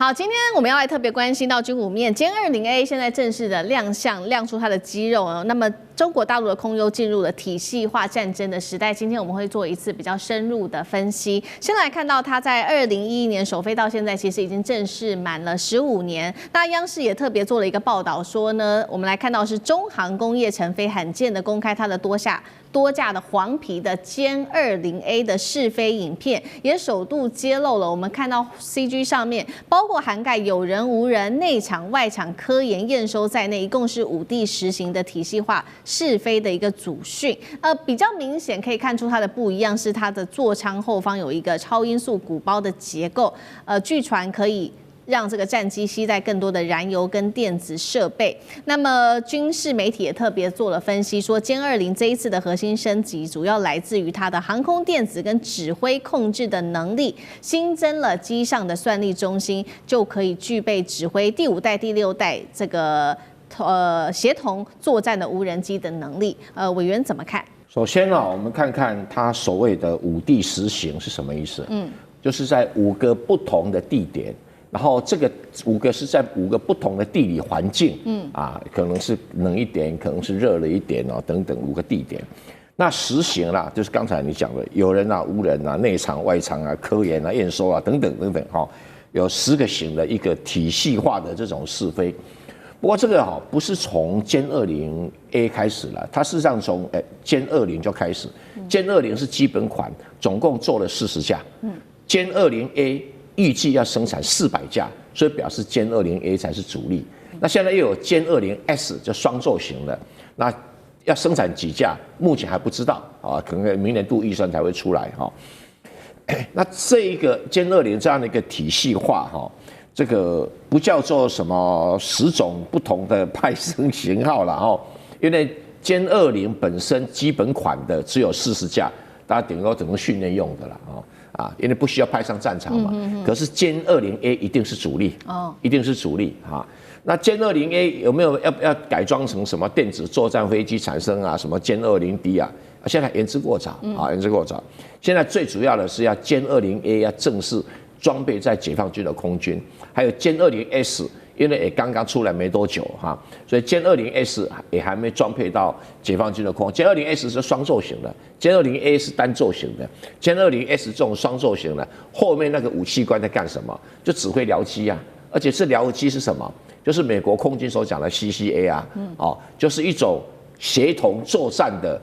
好，今天我們要來特別關心到軍武面，殲20A 現在正式的亮相，亮出它的肌肉哦。那麼中國大陸的空優進入了體系化戰爭的時代，今天我們會做一次比較深入的分析。先來看到它在2011年首飛到現在，其實已經正式滿了15年。那央視也特別做了一個報道說呢，我們來看到是中航工業成飛罕見的公開它的多架的黃皮的殲20A 的試飛影片，也首度揭露了我們看到 CG 上面包括涵蓋有人無人、內場外場科研驗收在內，一共是5地實行的體系化試飛的一個組訓。比較明顯可以看出它的不一樣是它的座艙後方有一個超音速鼓包的結構，據傳可以讓這個戰機攜帶更多的燃油跟電子設備。那麼軍事媒體也特別做了分析，說殲20這一次的核心升級主要來自於它的航空電子跟指揮控制的能力，新增了機上的算力中心，就可以具備指揮第5代、第6代這個協同作戰的無人機的能力。委員怎麼看？首先我們看看它所謂的5地實行是什麼意思？就是在5個不同的地點。然後這個5個是在5個不同的地理環境，可能是冷一點，可能是熱了一點等等5個地點。那實行啦，就是剛才你講的，有人無人內場外場科研驗收等等等等有10個型的一個體系化的這種試飛。不過這個不是從殲20A 開始了，它事實上從殲20就開始，殲20是基本款，總共做了40架，殲20A。預計要生產400架，所以表示殲20A 才是主力。那現在又有殲20S，就雙軸型的，那要生產幾架，目前還不知道可能明年度預算才會出來那這一個殲20這樣的一個體系化這個不叫做什麼10種不同的派生型號了因為殲20本身基本款的只有40架，大家頂多訓練用的了因為不需要派上戰場嘛。可是殲20A 一定是主力一定是主力那殲20A 有沒有要改裝成什麼電子作戰飛機產生什麼殲20D現在言之過早言之過早。現在最主要的是要殲20A 要正式裝備在解放軍的空軍，還有殲20S。因為也剛剛出來沒多久所以殲20S 也還沒裝配到解放軍的空。殲20S 是雙軸型的，殲20A 是單軸型的。殲20S 這種雙軸型的，後面那個武器官在幹什麼？就指揮僚機而且這僚機是什麼？就是美國空軍所講的 CCA 就是一種協同作戰的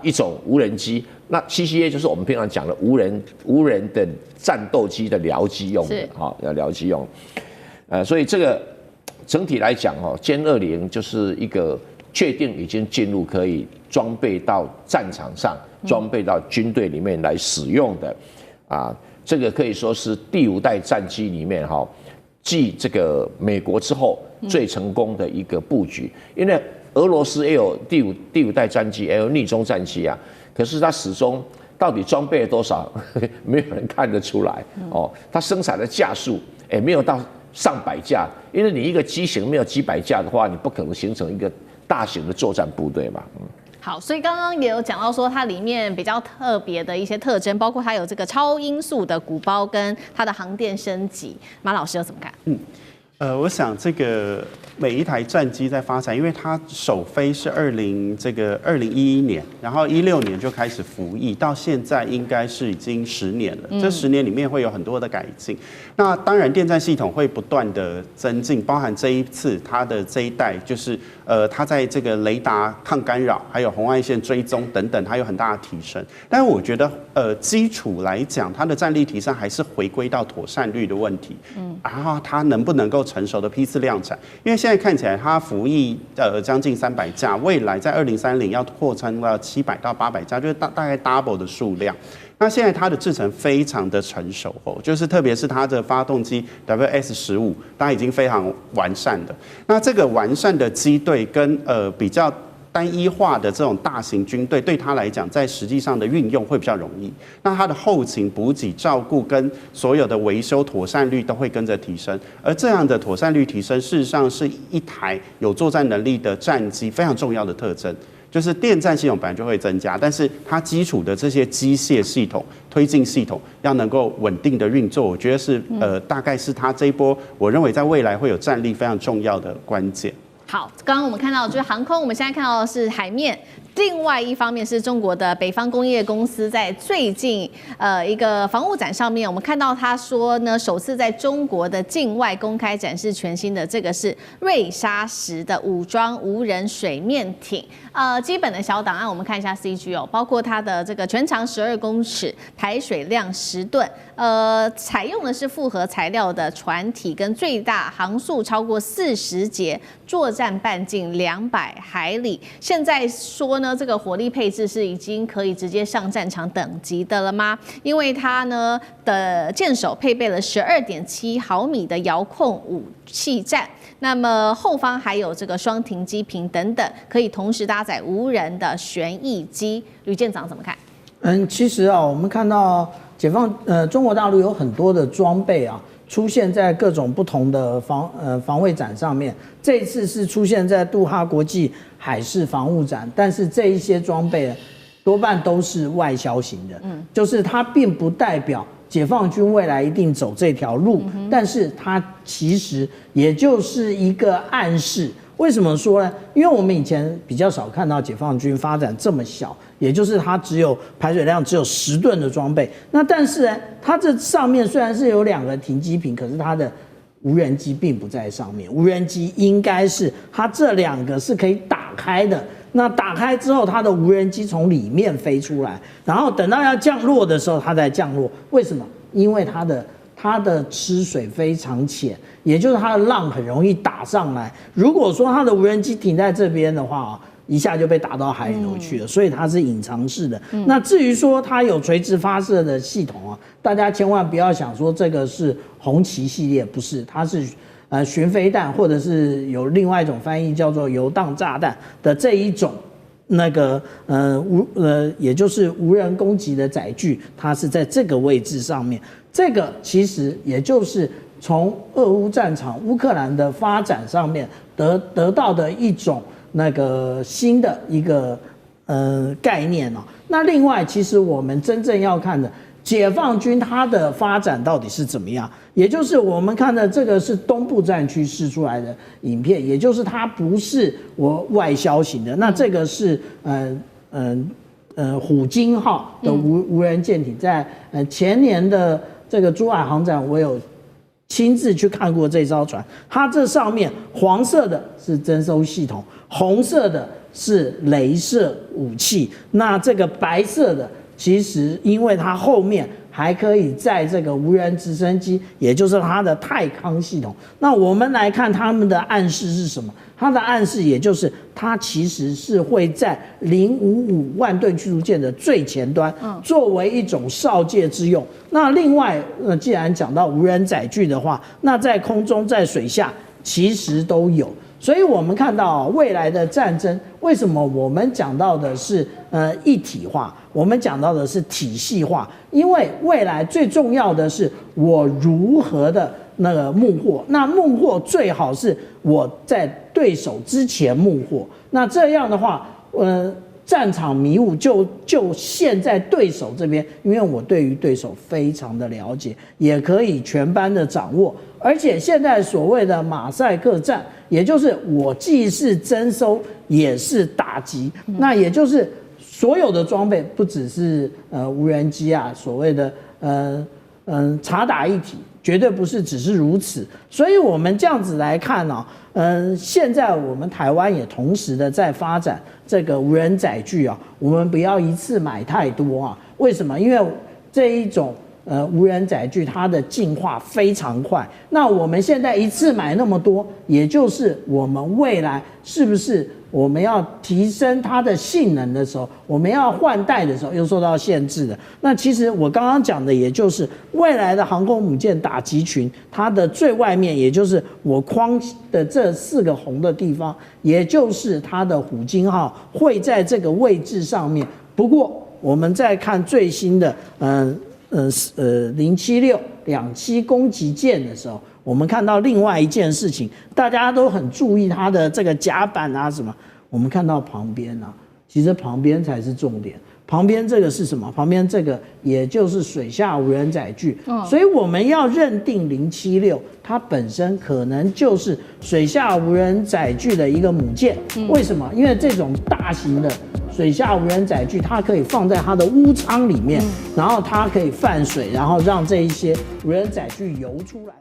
一種無人機。那 CCA 就是我們平常講的無人的戰鬥機的僚機用的僚機用。所以這個整體來講殲20就是一個確定已經進入可以裝備到戰場上、裝備到軍隊裡面來使用的這個可以說是第5代戰機裡面繼這個美國之後最成功的一個布局。因為俄羅斯也有第五代戰機，也有逆中戰機可是它始終到底裝備了多少，沒有人看得出來它生產的架數沒有到上百架，因為你一個機型沒有幾百架的話，你不可能形成一個大型的作戰部隊嘛。好，所以剛剛也有講到說，它裡面比較特別的一些特徵，包括它有這個超音速的鼓包跟它的航電升級。馬老師有怎麼看？我想這個每一台戰機在發展，因為它首飛是2011年，然後16年就開始服役，到現在應該是已經10年了。這10年裡面會有很多的改進。那當然，電戰系統會不斷的增進，包含這一次它的這一代，就是它在這個雷達抗干擾，還有紅外線追蹤等等，它有很大的提升。但是我覺得，基礎來講，它的戰力提升還是回歸到妥善率的問題。然後它能不能夠成熟的批次量產？因為現在看起來它服役將近300架，未來在2030要擴充到700到800架，就是大概 double 的數量。那現在它的製程非常的成熟就是特別是它的發動機 WS-15，它已經非常完善的。那這個完善的機隊跟比較單一化的這種大型軍隊，對他來講，在實際上的運用會比較容易。那它的後勤補給、照顧跟所有的維修妥善率都會跟着提升。而這樣的妥善率提升，事實上是一台有作戰能力的戰機非常重要的特徵。就是電戰系統本來就會增加，但是它基礎的這些機械系統、推進系統要能夠穩定的運作，我覺得是大概是它這一波，我認為在未來會有戰力非常重要的關鍵。好，剛刚我們看到的就是航空，我們現在看到的是海面。另外一方面是中國的北方工業公司在最近一個防務展上面，我們看到他說呢，首次在中國的境外公開展示全新的这個是瑞沙10的武裝無人水面艇。基本的小檔案我們看一下 CG 哦，包括它的這個全長12公尺，排水量10噸，採用的是複合材料的船體，跟最大航速超過40節，作戰半徑200海里。現在說呢，這個火力配置是已經可以直接上戰場等級的了嗎？因為它呢的艦首配備了12.7毫米的遙控武器站，那麼後方還有這個雙停機坪等等，可以同時搭載無人的旋翼機。呂艦長怎麼看？其實啊，我們看到中國大陸有很多的裝備啊，出現在各種不同的防衛展上面。這一次是出現在杜哈國際海事防務展，但是這一些裝備多半都是外銷型的，就是它並不代表解放軍未來一定走這條路，但是它其實也就是一個暗示。為什麼說呢？因為我們以前比較少看到解放軍發展這麼小，也就是它只有排水量只有10噸的裝備。那但是呢，它這上面雖然是有2個停機坪，可是它的無人機並不在上面。無人機應該是它這2個是可以打開的。那打開之後，它的無人機從裡面飛出來，然後等到要降落的時候，它再降落。為什麼？因為它的吃水非常淺，也就是它的浪很容易打上來。如果說它的無人機停在這邊的話，一下就被打到海裡頭去了，所以它是隱藏式的。那至於說它有垂直發射的系統啊，大家千萬不要想說這個是紅旗系列，不是，它是巡飛彈，或者是有另外一種翻譯叫做游蕩炸彈的這一種。也就是無人攻擊的載具，它是在這個位置上面。這個其實也就是從俄烏戰場、烏克蘭的發展上面得到的一種新的一個概念哦。那另外，其實我們真正要看的，解放軍它的發展到底是怎麼樣？也就是我們看的這個是東部戰區釋出來的影片，也就是它不是外銷型的。那這個是虎鯨號的無人艦艇，在前年的這個珠海航展，我有親自去看過這艘船。它這上面黃色的是偵搜系統，紅色的是雷射武器，那這個白色的其實因為它後面還可以載這個無人直升機，也就是它的太康系統。那我們來看他們的暗示是什麼？它的暗示也就是它其實是會在055萬噸驅逐艦的最前端，作為一種哨戒之用。那另外，既然講到無人載具的話，那在空中、在水下其實都有。所以我們看到未來的戰爭，為什麼我們講到的是一體化，我們講到的是體系化？因為未來最重要的是我如何的目獲，那目獲最好是我在對手之前目獲。那這樣的話，戰場迷霧就陷在對手這邊，因為我對於對手非常的了解，也可以全班的掌握。而且現在所謂的馬賽克戰，也就是我既是偵搜也是打擊，那也就是所有的裝備不只是無人機啊，所謂的察打一體，絕對不是只是如此。所以我們這樣子來看呢，現在我們台灣也同時的在發展這個無人載具啊，我們不要一次買太多啊。為什麼？因為這一種無人載具它的進化非常快，那我們現在一次買那麼多，也就是我們未來是不是我們要提升它的性能的時候，我們要換代的時候又受到限制的。那其實我剛剛講的也就是未來的航空母艦打擊群，它的最外面也就是我框的這4個紅的地方，也就是它的虎鯨號會在這個位置上面。不過我們再看最新的076 2栖攻擊艦的時候，我們看到另外一件事情，大家都很注意它的這個甲板啊什麼。我們看到旁邊啊，其實旁邊才是重點。旁邊這個是什麼？旁邊這個也就是水下無人載具，所以我們要認定076，它本身可能就是水下無人載具的一個母艦。為什麼？因為這種大型的水下無人載具，它可以放在它的屋艙裡面，然後它可以泛水，然後讓這一些無人載具游出來。